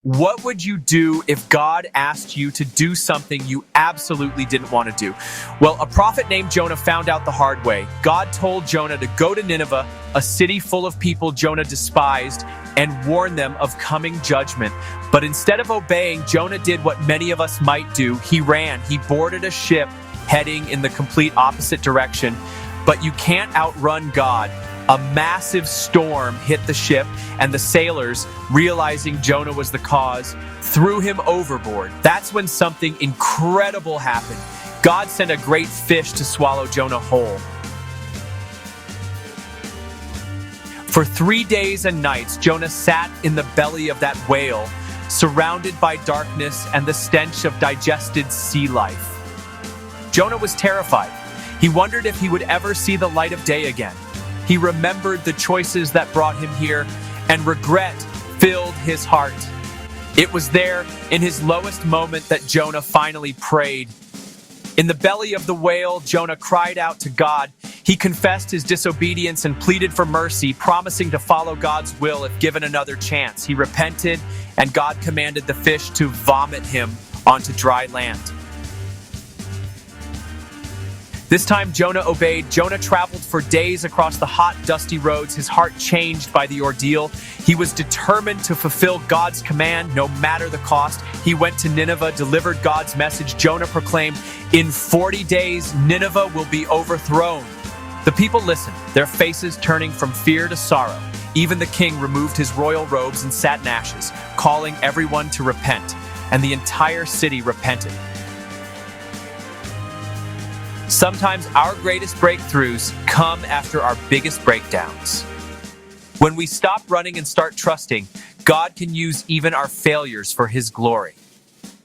What would you do if God asked you to do something you absolutely didn't want to do? Well, a prophet named Jonah found out the hard way. God told Jonah to go to Nineveh, a city full of people Jonah despised, and warn them of coming judgment. But instead of obeying, Jonah did what many of us might do. He ran. He boarded a ship heading in the complete opposite direction. But you can't outrun God. A massive storm hit the ship, and the sailors, realizing Jonah was the cause, threw him overboard. That's when something incredible happened. God sent a great fish to swallow Jonah whole. For 3 days and nights, Jonah sat in the belly of that whale, surrounded by darkness and the stench of digested sea life. Jonah was terrified. He wondered if he would ever see the light of day again. He remembered the choices that brought him here, and regret filled his heart. It was there, in his lowest moment, that Jonah finally prayed. In the belly of the whale, Jonah cried out to God. He confessed his disobedience and pleaded for mercy, promising to follow God's will if given another chance. He repented, and God commanded the fish to vomit him onto dry land. This time Jonah obeyed. Jonah traveled for days across the hot, dusty roads, his heart changed by the ordeal. He was determined to fulfill God's command, no matter the cost. He went to Nineveh, delivered God's message. Jonah proclaimed, "In 40 days, Nineveh will be overthrown." The people listened, their faces turning from fear to sorrow. Even the king removed his royal robes and sat in ashes, calling everyone to repent, and the entire city repented. Sometimes our greatest breakthroughs come after our biggest breakdowns. When we stop running and start trusting, God can use even our failures for His glory.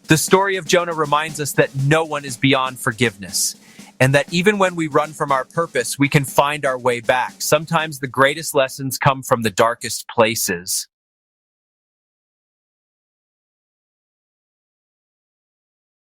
The story of Jonah reminds us that no one is beyond forgiveness, and that even when we run from our purpose, we can find our way back. Sometimes the greatest lessons come from the darkest places.